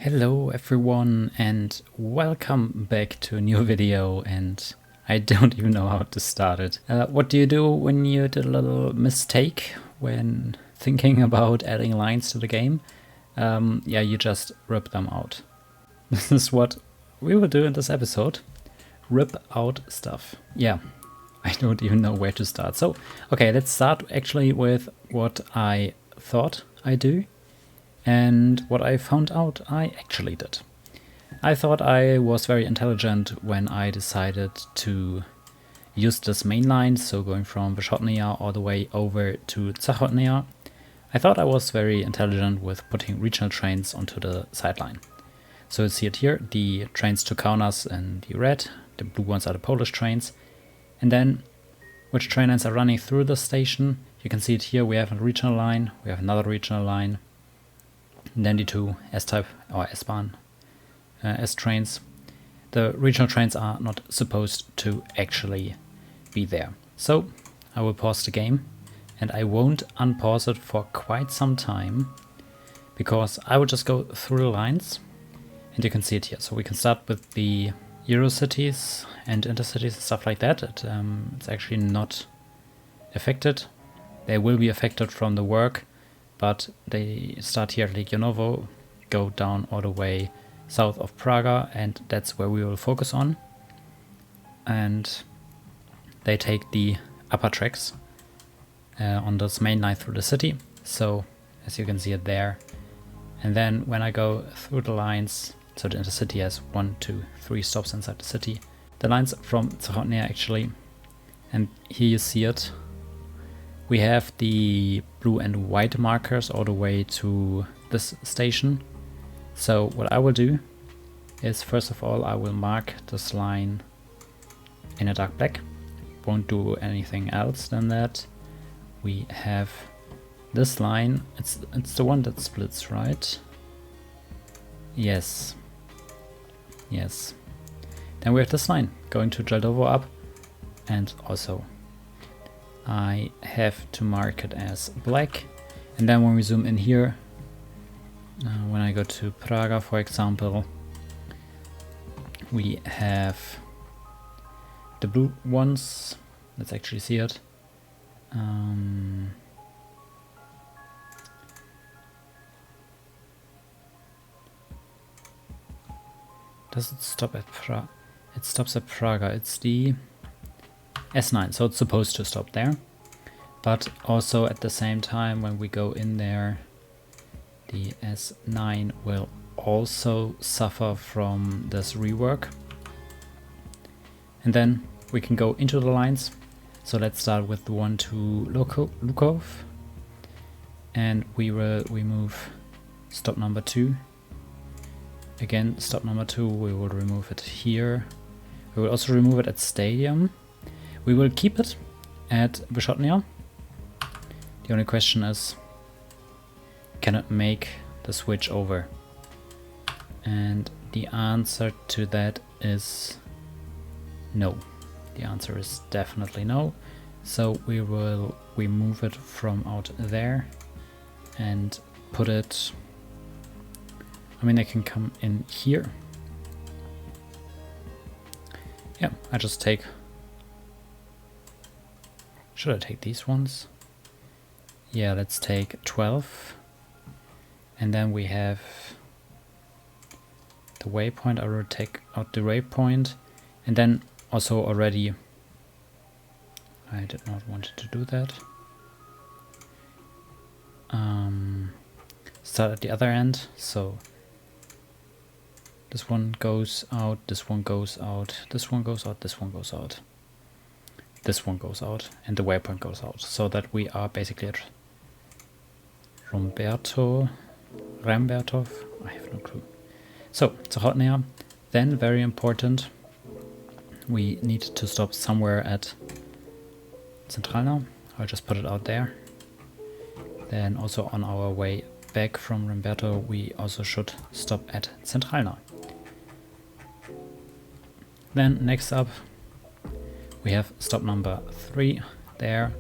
Hello everyone and welcome back to a new video, and I don't even know how to start it. What do you do when you did a little mistake when thinking about adding lines to the game? Yeah, you just rip them out. This is what we will do in this episode. Rip out stuff. Yeah, I don't even know where to start. So, okay, let's start actually with what I thought I'd do. And what I found out I actually did. I thought I was very intelligent when I decided to use this main line, so going from Warszawa all the way over to Suburban. I thought I was very intelligent with putting regional trains onto the sideline. So you see it here, the trains to Kaunas in the red, the blue ones are the Polish trains, and then which train lines are running through the station. You can see it here, we have a regional line, we have another regional line, and then the two S-type or S-Bahn S-trains. The regional trains are not supposed to actually be there. So I will pause the game, and I won't unpause it for quite some time, because I will just go through the lines, and you can see it here. So we can start with the Eurocities and intercities and stuff like that. It's actually not affected. They will be affected from the work, but they start here at Legionowo, go down all the way south of Praga, and that's where we will focus on. And they take the upper tracks on this main line through the city. So as you can see it there. And then when I go through the lines, so the intercity has 1, 2, 3 stops inside the city. The lines from Zachodnia actually, and here you see it. We have the blue and white markers all the way to this station. So what I will do is, first of all, I will mark this line in a dark black. Won't do anything else than that. We have this line. It's the one that splits, right? Yes. Yes. Then we have this line going to Jeldovo up, and also I have to mark it as black. And then when we zoom in here, when I go to Praga, for example, we have the blue ones. Let's actually see it. Does it stop at Praga? It stops at Praga. It's the S9, so it's supposed to stop there. But also at the same time, when we go in there, the S9 will also suffer from this rework. And then we can go into the lines. So let's start with the one to Lukov. And we will remove stop number 2. Again, stop number 2, we will remove it here. We will also remove it at Stadium. We will keep it at Warszawa. The only question is, can it make the switch over? And the answer to that is no. The answer is definitely no. So we will remove it from out there and put it, I mean, they can come in here. Yeah, I just take, should I take these ones? Yeah, let's take 12. And then we have the waypoint. I will take out the waypoint. And then also already, I did not want to do that. Start at the other end. So this one goes out, this one goes out, this one goes out, this one goes out. This one goes out, and the waypoint goes out, so that we are basically at Rambertov, I have no clue. So, Zachodnia, then very important, we need to stop somewhere at Centralna. I'll just put it out there. Then also on our way back from Ramberto, we also should stop at Centralna. Then next up, we have stop number 3 there.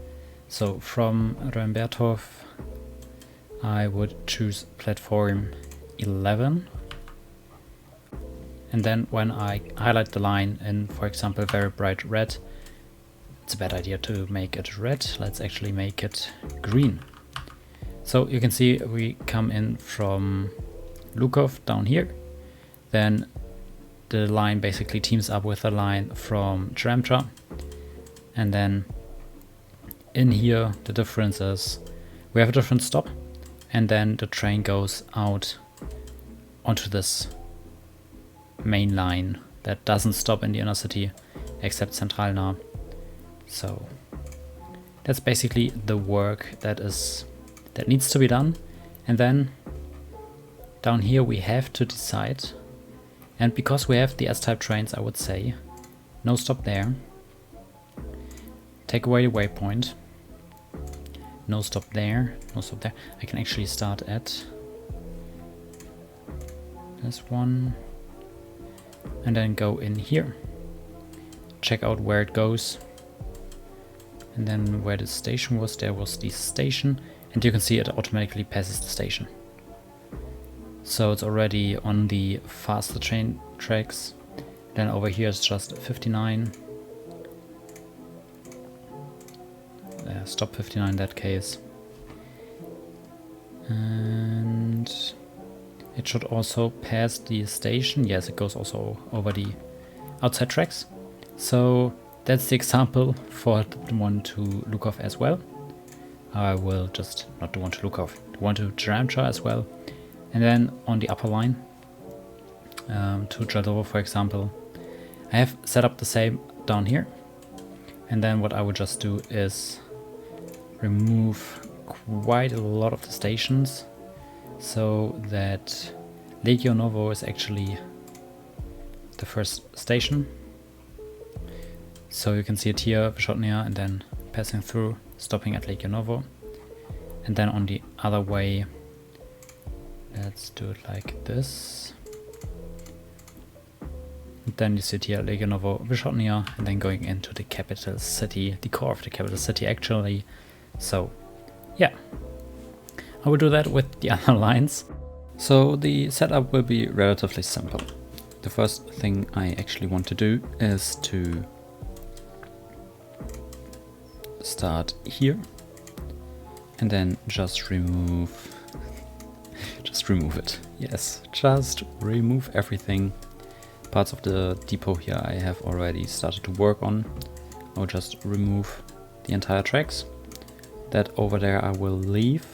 So from Rambertov, I would choose platform 11. And then when I highlight the line in, for example, very bright red, it's a bad idea to make it red. Let's actually make it green. So you can see we come in from Lukov down here. Then the line basically teams up with a line from Tramtra. And then in here, the difference is we have a different stop. And then the train goes out onto this main line that doesn't stop in the inner city except Centralna. So that's basically the work that needs to be done. And then down here we have to decide, and because we have the S-type trains, I would say no stop there, take away the waypoint, no stop there, no stop there. I can actually start at this one and then go in here, check out where it goes, and then where the station was, there was the station, and you can see it automatically passes the station. So it's already on the faster train tracks. Then over here it's just 59. Stop 59 in that case. And it should also pass the station. Yes, it goes also over the outside tracks. So that's the example for the one to Lukov as well. I will just not the one to Lukov, the one to Tramtra as well. And then on the upper line to Jadovo, for example, I have set up the same down here. And then what I would just do is remove quite a lot of the stations so that Legionovo is actually the first station. So you can see it here, Vyshotnia, and then passing through, stopping at Legionovo. And then on the other way, let's do it like this. And then you see it here, Legionovo, Vyshotnia, and then going into the capital city, the core of the capital city actually. So yeah, I will do that with the other lines. So the setup will be relatively simple. The first thing I actually want to do is to start here and then just remove it. Yes, just remove everything. Parts of the depot here I have already started to work on. I'll just remove the entire tracks. That over there I will leave.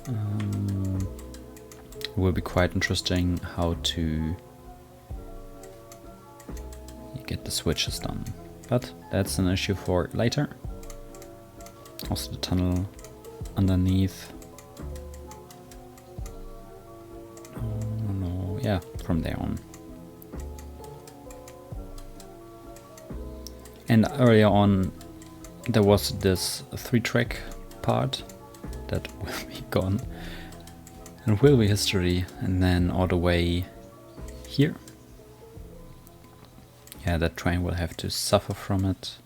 It will be quite interesting how to get the switches done, but that's an issue for later. Also the tunnel underneath. Oh no, yeah, from there on. And earlier on there was this 3-track part that will be gone and will be history, and then all the way here. Yeah, that train will have to suffer from it,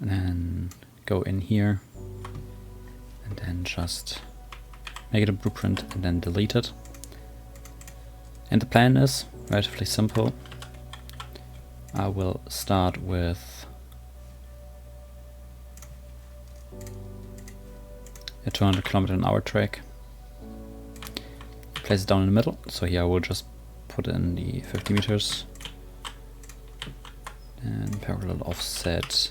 and then go in here and then just make it a blueprint and then delete it. And the plan is relatively simple. I will start with a 200 km/h track, place it down in the middle. So here I will just put in the 50 meters and parallel offset,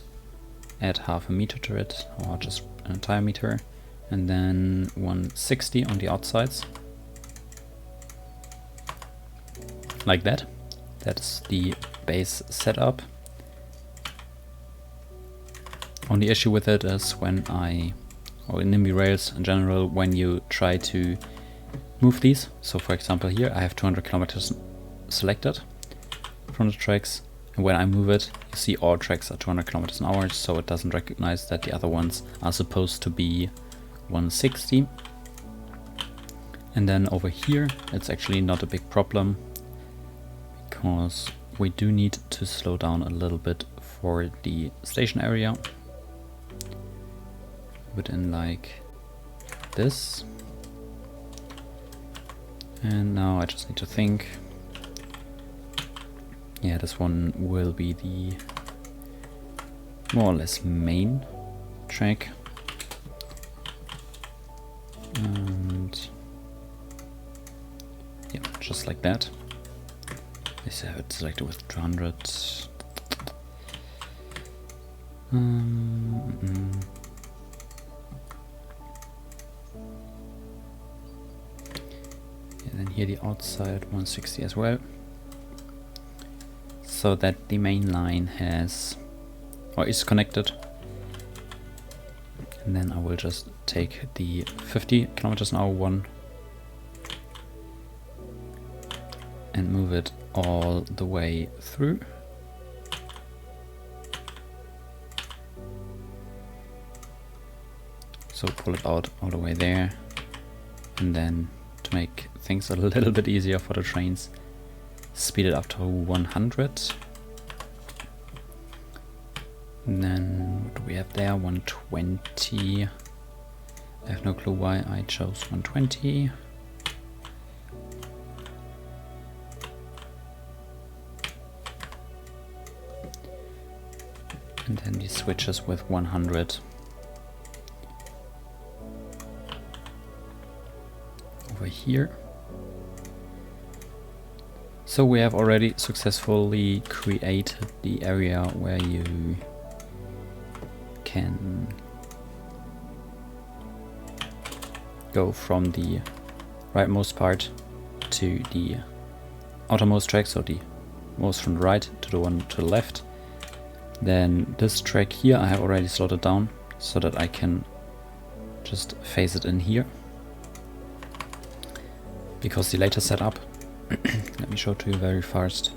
add half a meter to it, or just an entire meter, and then 160 on the outsides, like that. That's the base setup. Only issue with it is when or in Nimby Rails in general, when you try to move these. So for example here I have 200 kilometers selected from the tracks, and when I move it, you see all tracks are 200 kilometers an hour, so it doesn't recognize that the other ones are supposed to be 160. And then over here it's actually not a big problem, because we do need to slow down a little bit for the station area. Within like this. And now I just need to think. Yeah, this one will be the more or less main track. And yeah, just like that. This I have it selected with 200. And then here the outside 160 as well, so that the main line has or is connected. And then I will just take the 50 kilometers an hour one and move it all the way through. So pull it out all the way there, and then to make things a little bit easier for the trains, speed it up to 100. And then what do we have there? 120. I have no clue why I chose 120. And then the switches with 100. Over here. So we have already successfully created the area where you can go from the rightmost part to the outermost track, so the most from the right to the one to the left. Then this track here I have already slotted down so that I can just phase it in here, because the later setup, let me show it to you very fast,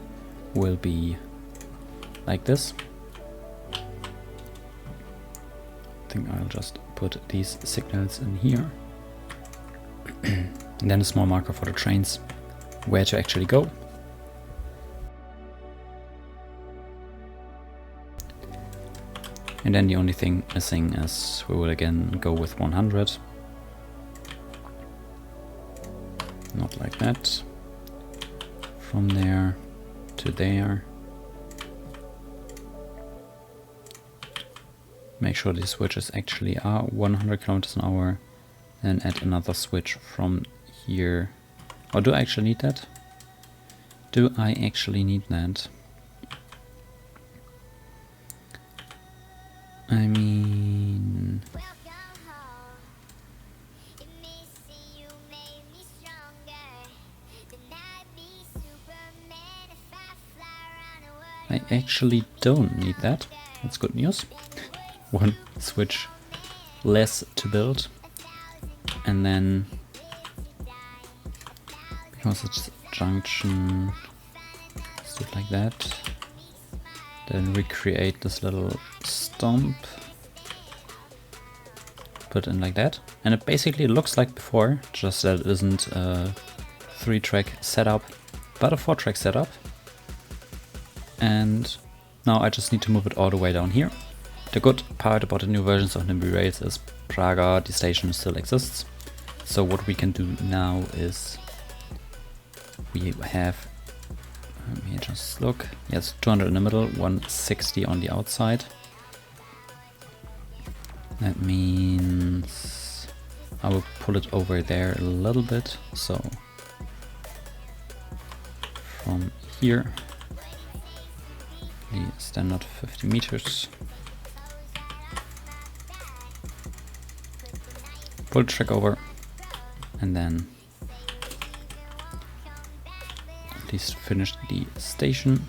will be like this. I think I'll just put these signals in here. And then a small marker for the trains where to actually go. And then the only thing missing is we will again go with 100. Not like that. From there to there. Make sure the switches actually are 100 kilometers an hour. Then add another switch from here. Or do I actually need that? Do I actually need that? I mean... I actually don't need that. That's good news. One switch less to build. And then, because it's junction, let's do it like that. Then recreate this little stump. Put it in like that. And it basically looks like before, just that it isn't a 3-track setup, but a 4-track setup. And now I just need to move it all the way down here. The good part about the new versions of Nimby Rails is Praga, the station, still exists. So what we can do now is we have, let me just look, yes, 200 in the middle, 160 on the outside. That means I will pull it over there a little bit, so from here, the standard 50 meters. Pull the track over, and then at least finish the station.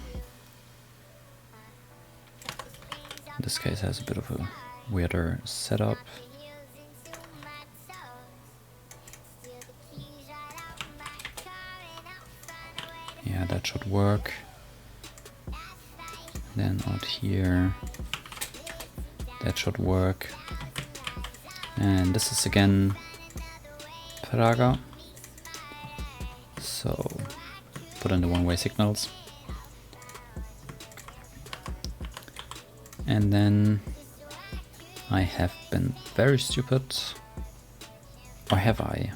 In this case has a bit of a weirder setup. Yeah, that should work. Then out here, that should work. And this is again Praga, so put in the one-way signals. And then I have been very stupid, or have I?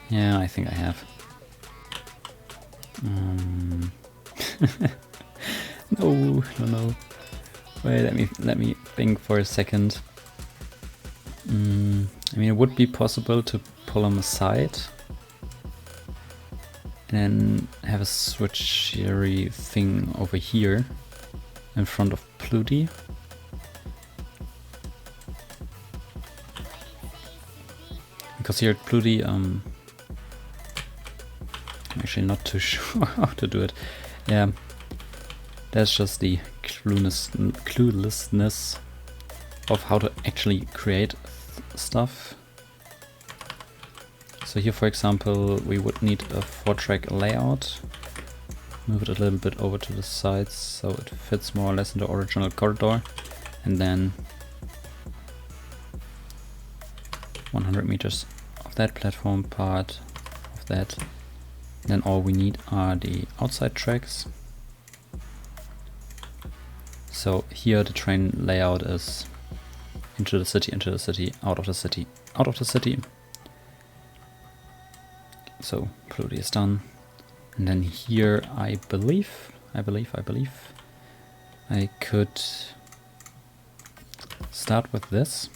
Yeah, I think I have. No. Wait, let me think for a second. I mean, it would be possible to pull them aside and then have a switchery thing over here in front of Pluty. Because here at Pluty, I'm actually not too sure how to do it. Yeah, that's just the cluelessness of how to actually create stuff. So here, for example, we would need a 4-track layout. Move it a little bit over to the sides so it fits more or less in the original corridor. And then 100 meters of that platform, part of that. Then all we need are the outside tracks. So here the train layout is into the city, out of the city, out of the city. So Pluty is done. And then here I believe I could start with this.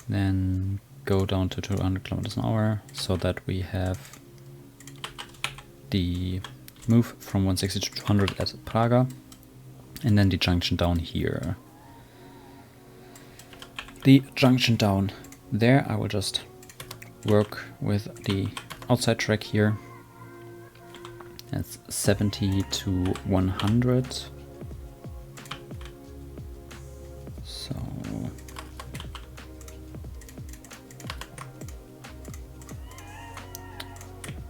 Then go down to 200 kilometers an hour so that we have the move from 160 to 200 at Praga. And then the junction down here. The junction down there, I will just work with the outside track here. That's 70 to 100. So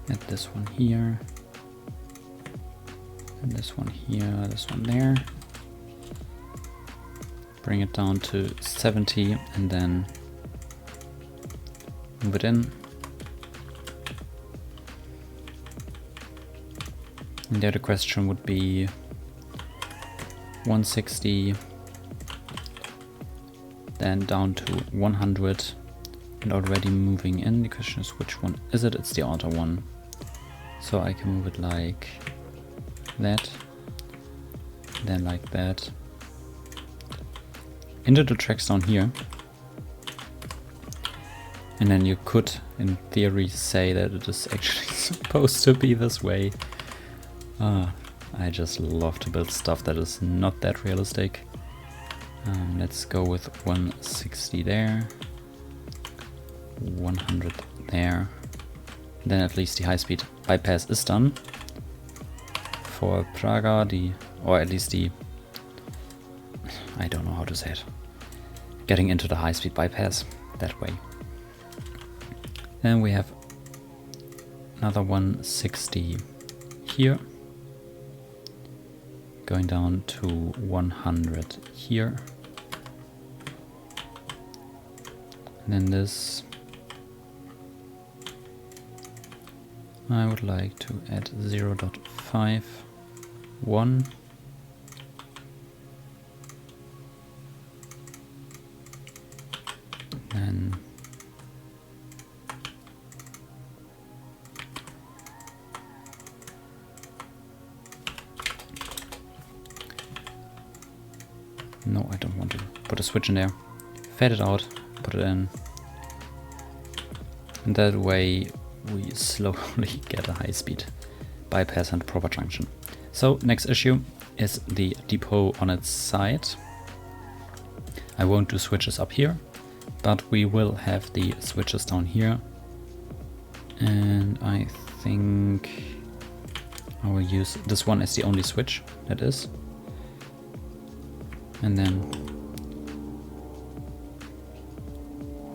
add this one here. And this one here, this one there. Bring it down to 70 and then move it in. And the other question would be 160, then down to 100 and already moving in. The question is which one is it? It's the outer one. So I can move it like that, then like that. Into the tracks down here. And then you could, in theory, say that it is actually supposed to be this way. I just love to build stuff that is not that realistic. Let's go with 160 there, 100 there. Then at least the high-speed bypass is done. For Praga, or at least I don't know how to say it. Getting into the high-speed bypass that way. Then we have another 160 here. Going down to 100 here. And then this. I would like to add 0.51. Then no, I don't want to put a switch in there. Fade it out, put it in. And that way we slowly get a high-speed bypass and proper junction. So next issue is the depot on its side. I won't do switches up here, but we will have the switches down here. And I think I will use this one as the only switch, that is. And then,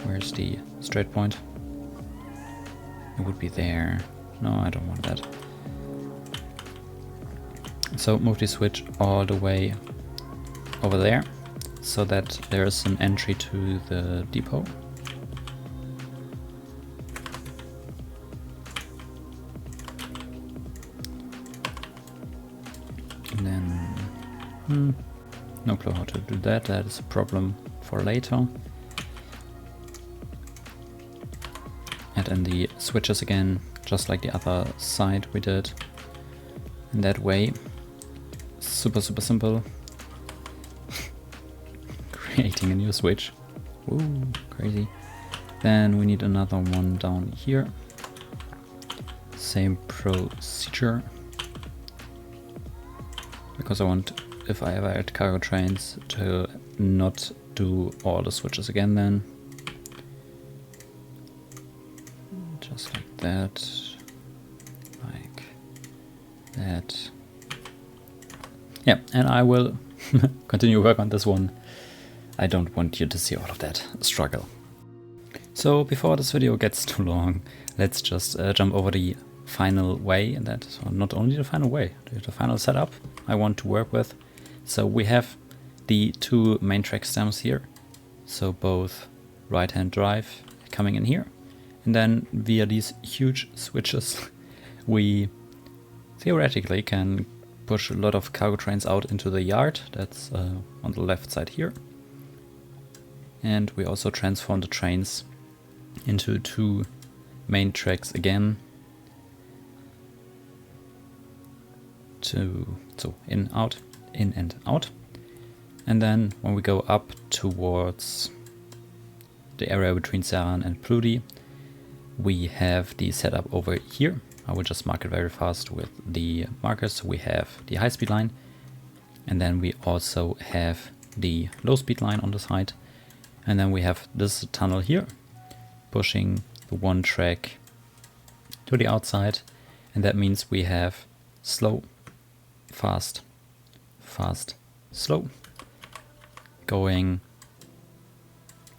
where's the straight point? It would be there. No, I don't want that. So move the switch all the way over there, so that there is an entry to the depot. And then, no clue how to do that. That is a problem for later. add in the switches again, just like the other side we did. In that way, super simple. Creating a new switch. Woo, crazy. Then we need another one down here. Same procedure. Because I want, if I ever add cargo trains, to not do all the switches again then. Just like that. Like that. Yeah, and I will continue work on this one. I don't want you to see all of that struggle. So before this video gets too long, let's just jump over the final way, and that's not only the final way, the final setup I want to work with. So we have the two main track stems here, so both right-hand drive coming in here, and then via these huge switches we theoretically can push a lot of cargo trains out into the yard. That's on the left side here, and we also transform the trains into two main tracks again, so in and out. And then when we go up towards the area between Serran and Prudi, we have the setup over here. I will just mark it very fast with the markers. So we have the high speed line, and then we also have the low speed line on the side, and then we have this tunnel here pushing the one track to the outside, and that means we have slow, fast, fast, slow, going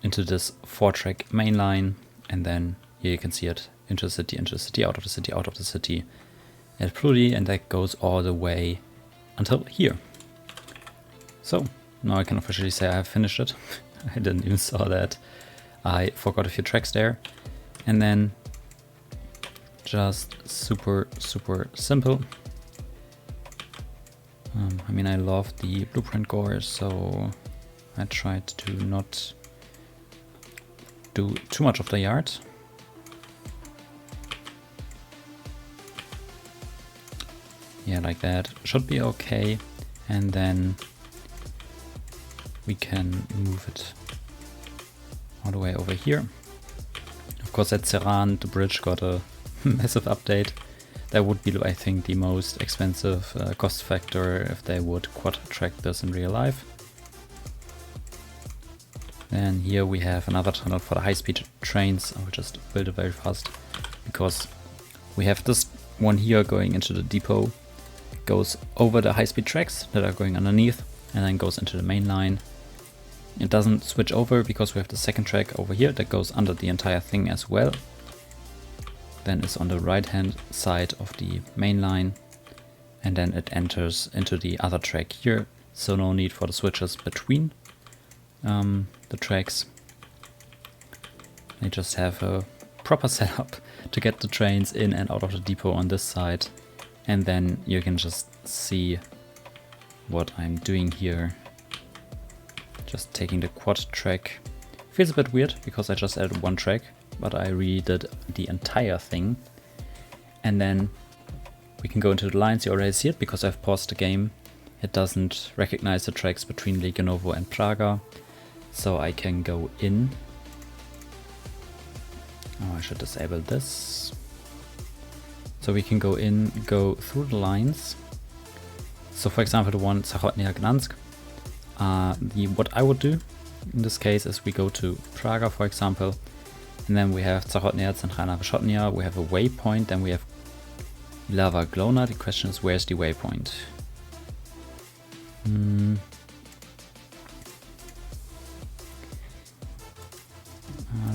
into this 4-track main line, and then here you can see it into the city, out of the city, out of the city at Prudi, and that goes all the way until here. So now I can officially say I have finished it. I didn't even saw that. I forgot a few tracks there, and then just super simple. I mean, I love the blueprint gore, so I tried to not do too much of the yard. Yeah, like that should be okay, and then we can move it all the way over here. Of course, at Serran, the bridge got a massive update. That would be, I think, the most expensive cost factor if they would quad track this in real life. Then here we have another tunnel for the high-speed trains. I will just build it very fast because we have this one here going into the depot, goes over the high-speed tracks that are going underneath, and then goes into the main line. It doesn't switch over because we have the second track over here that goes under the entire thing as well. Then it's on the right hand side of the main line, and then it enters into the other track here, so no need for the switches between the tracks. They just have a proper setup to get the trains in and out of the depot on this side, and then you can just see what I'm doing here. Just taking the quad track. Feels a bit weird because I just added one track, but I redid the entire thing. And then we can go into the lines. You already see it because I've paused the game. It doesn't recognize the tracks between Legionowo and Praga, so I can go in. Oh, I should disable this. So we can go in, go through the lines. So for example, the one Zachotnia Gdansk. What I would do in this case is we go to Praga, for example, and then we have Zachotnia, Centralna Wyszotnia, we have a waypoint, then we have Lava Glona. The question is, where's the waypoint?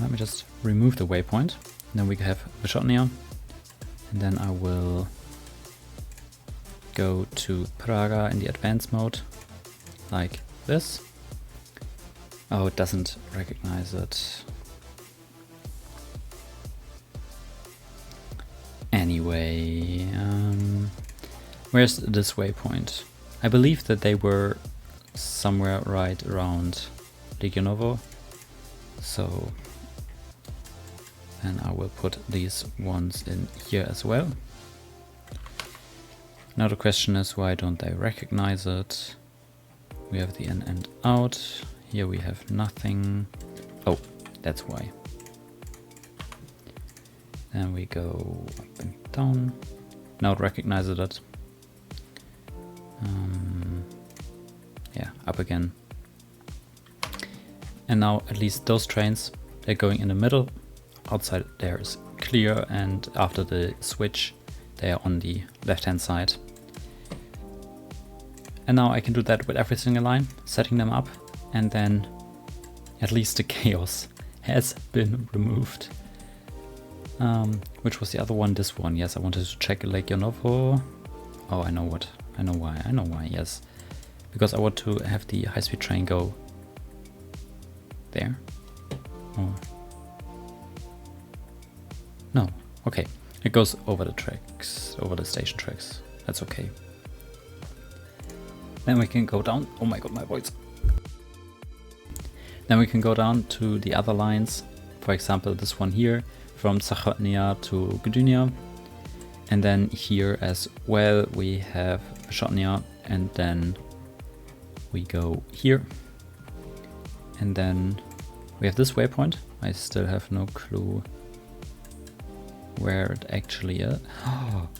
Let me just remove the waypoint. Then we have Wyszotnia, and then I will go to Praga in the advanced mode, like this. Oh, it doesn't recognize it. Anyway, where's this waypoint? I believe that they were somewhere right around Legionowo. So And I will put these ones in here as well. Now the question is, why don't they recognize it? We have the in and out. Here we have nothing. Oh, that's why. Then we go up and down. Now it recognizes it. Yeah, up again. And now at least those trains, they're going in the middle. Outside there is clear, and after the switch, they are on the left-hand side. And now I can do that with every single line, setting them up, and then at least the chaos has been removed. Which was the other one? This one. Yes, I wanted to check Legionovo. Oh, I know what. I know why. I know why, yes. Because I want to have the high-speed train go there. Or no. Okay. It goes over the tracks, over the station tracks. That's okay. Then we can go down. Oh my god, my voice. Then we can go down to the other lines. For example, this one here from Zachodnia to Gdynia. And then here as well we have Zachodnia, and then we go here. And then we have this waypoint. I still have no clue where it actually is.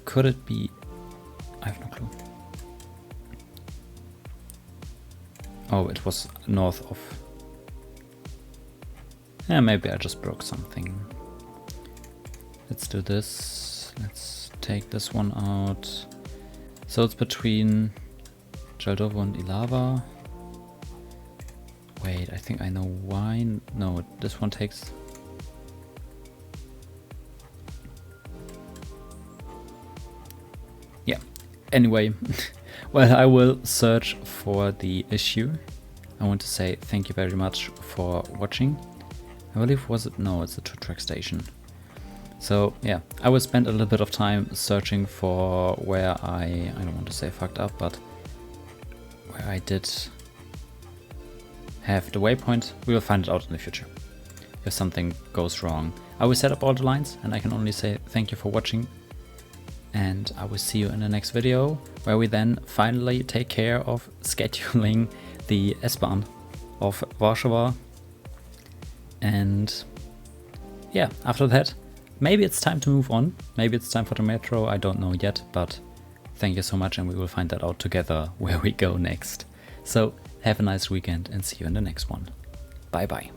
Could it be? I have no clue. Oh, it was north of. Yeah, maybe I just broke something. Let's do this. Let's take this one out. So it's between Jaldovo and Ilava. Wait, I think I know why. No, this one takes. Yeah. Anyway, well, I will search for the issue. I want to say thank you very much for watching. I believe was it? No, it's a 2-track station. So yeah, I will spend a little bit of time searching for where I don't want to say fucked up, but where I did have the waypoint. We will find it out in the future. If something goes wrong, I will set up all the lines, and I can only say thank you for watching. And I will see you in the next video, where we then finally take care of scheduling the S-Bahn of Warszawa. And yeah, after that, maybe it's time to move on. Maybe it's time for the metro. I don't know yet, but thank you so much, and we will find that out together where we go next. So have a nice weekend and see you in the next one. Bye bye.